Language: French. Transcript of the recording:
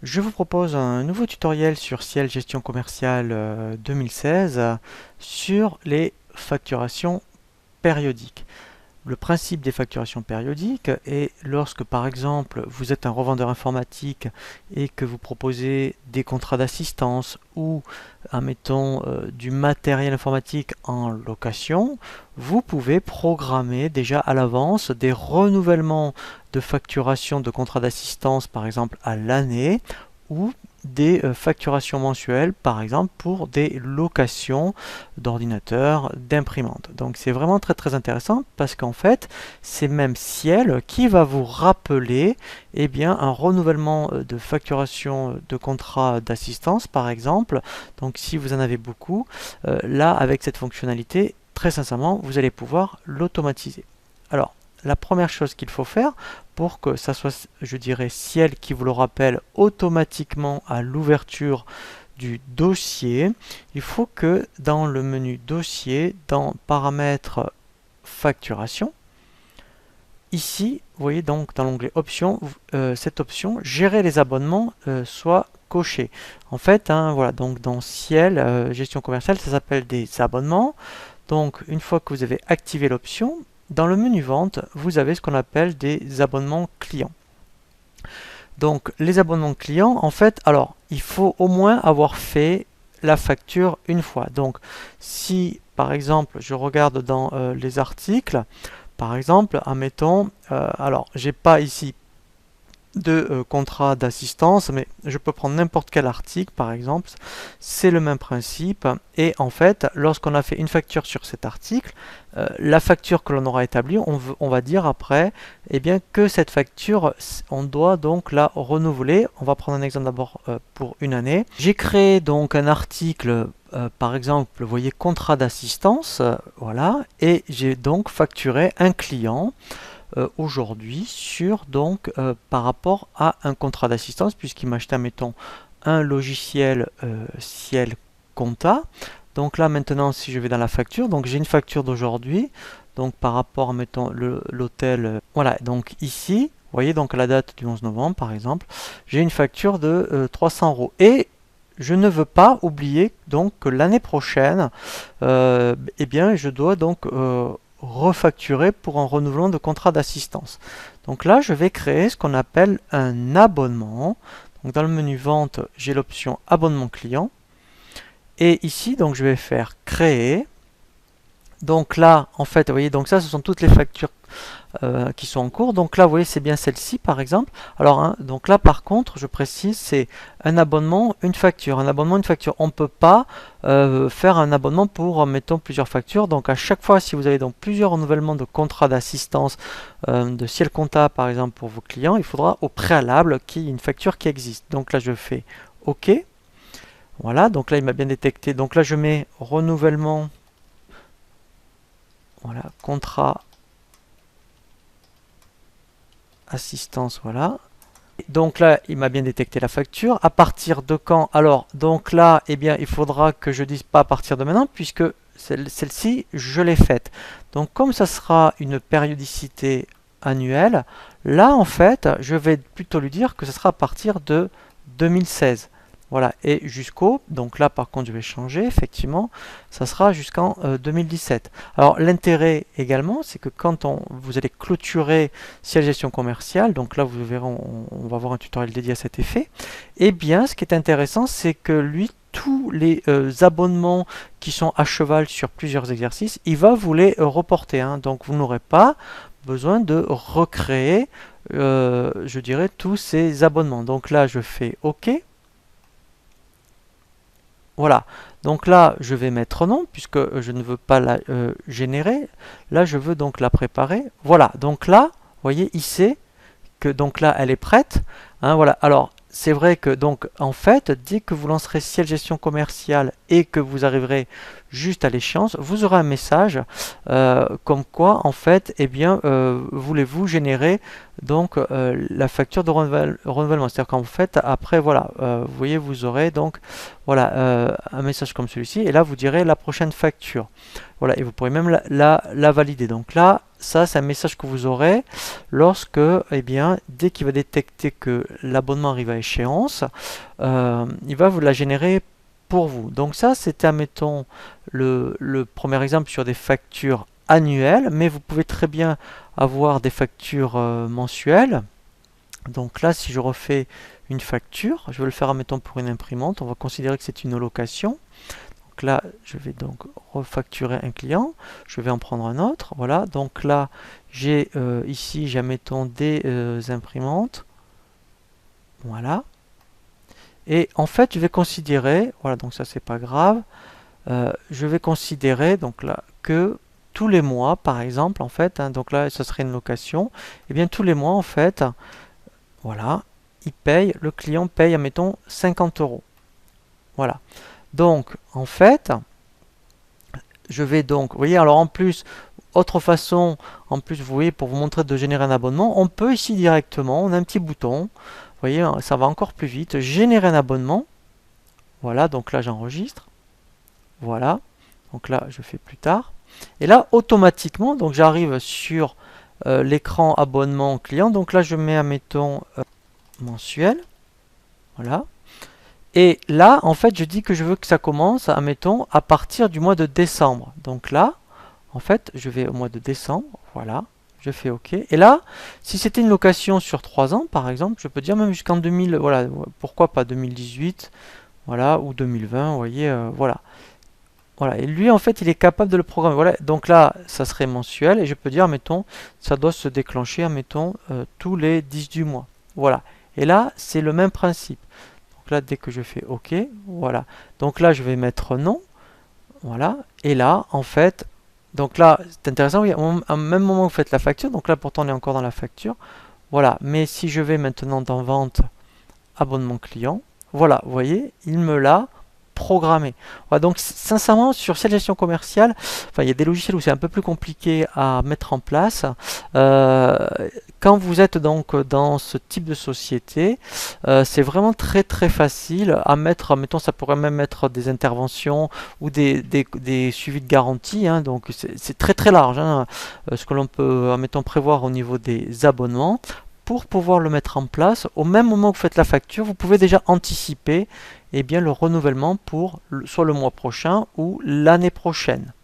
Je vous propose un nouveau tutoriel sur Ciel Gestion Commerciale 2016 sur les facturations périodiques. Le principe des facturations périodiques est lorsque par exemple vous êtes un revendeur informatique et que vous proposez des contrats d'assistance ou admettons du matériel informatique en location, vous pouvez programmer déjà à l'avance des renouvellements de facturation de contrats d'assistance par exemple à l'année ou des facturations mensuelles, par exemple pour des locations d'ordinateurs, d'imprimantes. Donc c'est vraiment très intéressant parce qu'en fait c'est même Ciel qui va vous rappeler un renouvellement de facturation de contrats d'assistance par exemple. Donc si vous en avez beaucoup, là avec cette fonctionnalité, très sincèrement, vous allez pouvoir l'automatiser. Alors la première chose qu'il faut faire pour que ça soit, je dirais, Ciel qui vous le rappelle automatiquement à l'ouverture du dossier, il faut que dans le menu dossier, dans paramètres facturation, ici, vous voyez donc dans l'onglet options, cette option gérer les abonnements soit cochée. En fait, voilà, donc dans Ciel, gestion commerciale, ça s'appelle des abonnements. Donc une fois que vous avez activé l'option, dans le menu vente, vous avez ce qu'on appelle des abonnements clients. Donc les abonnements clients, en fait, alors il faut au moins avoir fait la facture une fois. Donc si par exemple je regarde dans les articles, par exemple, admettons, alors j'ai pas ici de contrat d'assistance, mais je peux prendre n'importe quel article par exemple, c'est le même principe et en fait lorsqu'on a fait une facture sur cet article, la facture que l'on aura établie, on va dire après que cette facture on doit donc la renouveler. On va prendre un exemple d'abord pour une année. J'ai créé donc un article par exemple, vous voyez contrat d'assistance, voilà, et j'ai donc facturé un client aujourd'hui sur par rapport à un contrat d'assistance puisqu'il m'a acheté admettons un logiciel Ciel Compta. Donc là maintenant si je vais dans la facture, donc j'ai une facture d'aujourd'hui, donc par rapport mettons l'hôtel, voilà, donc ici vous voyez donc à la date du 11 novembre par exemple, j'ai une facture de 300 euros et je ne veux pas oublier donc que l'année prochaine, je dois donc refacturer pour un renouvellement de contrat d'assistance. Donc là, je vais créer ce qu'on appelle un abonnement. Donc dans le menu vente, j'ai l'option abonnement client. Et ici, donc je vais faire créer. Donc là, en fait, vous voyez, donc ça, ce sont toutes les factures qui sont en cours. Donc là, vous voyez, c'est bien celle-ci, par exemple. Alors, donc là, par contre, je précise, c'est un abonnement, une facture. Un abonnement, une facture. On ne peut pas faire un abonnement pour, mettons, plusieurs factures. Donc, à chaque fois, si vous avez donc plusieurs renouvellements de contrats d'assistance de Ciel Compta, par exemple, pour vos clients, il faudra au préalable qu'il y ait une facture qui existe. Donc là, je fais OK. Voilà, donc là, il m'a bien détecté. Donc là, je mets renouvellement. Voilà, contrat assistance, voilà. Donc là, il m'a bien détecté la facture. À partir de quand? Alors, donc là, il faudra que je dise pas à partir de maintenant, puisque celle-ci, je l'ai faite. Donc, comme ça sera une périodicité annuelle, là, en fait, je vais plutôt lui dire que ce sera à partir de 2016. Voilà, et jusqu'au, donc là par contre je vais changer, effectivement, ça sera jusqu'en 2017. Alors l'intérêt également, c'est que quand vous allez clôturer Ciel Gestion Commerciale, donc là vous verrez, on va voir un tutoriel dédié à cet effet, ce qui est intéressant, c'est que lui, tous les abonnements qui sont à cheval sur plusieurs exercices, il va vous les reporter, donc vous n'aurez pas besoin de recréer, je dirais, tous ces abonnements. Donc là je fais OK. Voilà, donc là je vais mettre non puisque je ne veux pas la générer. Là je veux donc la préparer. Voilà, donc là, vous voyez, il sait que donc là elle est prête. Voilà, alors c'est vrai que donc en fait, dès que vous lancerez Ciel Gestion Commerciale et que vous arriverez juste à l'échéance, vous aurez un message comme quoi en fait, voulez-vous générer donc la facture de renouvellement. C'est-à-dire qu'en fait, après voilà, vous voyez, vous aurez donc voilà un message comme celui-ci et là vous direz la prochaine facture. Voilà, et vous pourrez même la valider. Donc là, ça c'est un message que vous aurez lorsque, eh bien, dès qu'il va détecter que l'abonnement arrive à échéance, il va vous la générer pour vous. Donc ça, c'était, admettons, le premier exemple sur des factures annuelles, mais vous pouvez très bien avoir des factures mensuelles. Donc là, si je refais une facture, je vais le faire, admettons, pour une imprimante, on va considérer que c'est une allocation. Donc là, je vais donc refacturer un client, je vais en prendre un autre, voilà. Donc là, j'ai ici, admettons, des imprimantes, voilà. Et en fait, je vais considérer, voilà, donc ça c'est pas grave, je vais considérer donc là que tous les mois, par exemple, en fait, hein, donc là, ça serait une location, et bien tous les mois, en fait, voilà, il paye, le client paye, admettons, 50 euros. Voilà. Donc, en fait, je vais donc, vous voyez, alors en plus, autre façon, en plus, vous voyez, pour vous montrer de générer un abonnement, on peut ici directement, on a un petit bouton, vous voyez, ça va encore plus vite, générer un abonnement. Voilà, donc là, j'enregistre. Voilà, donc là, je fais plus tard. Et là, automatiquement, donc j'arrive sur l'écran abonnement client. Donc là, je mets, admettons, mensuel. Voilà. Et là, en fait, je dis que je veux que ça commence, admettons, à partir du mois de décembre. Donc là, en fait, je vais au mois de décembre. Voilà. Je fais OK. Et là, si c'était une location sur 3 ans, par exemple, je peux dire même jusqu'en 2000, voilà, pourquoi pas 2018, voilà, ou 2020, vous voyez, voilà. Voilà, et lui en fait il est capable de le programmer. Voilà, donc là ça serait mensuel et je peux dire, mettons, ça doit se déclencher, mettons, tous les 10 du mois. Voilà, et là c'est le même principe. Donc là dès que je fais OK, voilà. Donc là je vais mettre non, voilà, et là en fait, donc là c'est intéressant, oui, au même moment où vous faites la facture, donc là pourtant on est encore dans la facture, voilà, mais si je vais maintenant dans vente, abonnement client, voilà, vous voyez, il me l'a programmé. Voilà, donc sincèrement sur cette gestion commerciale, enfin il y a des logiciels où c'est un peu plus compliqué à mettre en place. Quand vous êtes donc dans ce type de société, c'est vraiment très très facile à mettre. Mettons, ça pourrait même être des interventions ou des suivis de garantie, hein, donc c'est très très large, hein, ce que l'on peut, mettons, prévoir au niveau des abonnements. Pour pouvoir le mettre en place, au même moment que vous faites la facture, vous pouvez déjà anticiper, eh bien, le renouvellement pour soit le mois prochain ou l'année prochaine.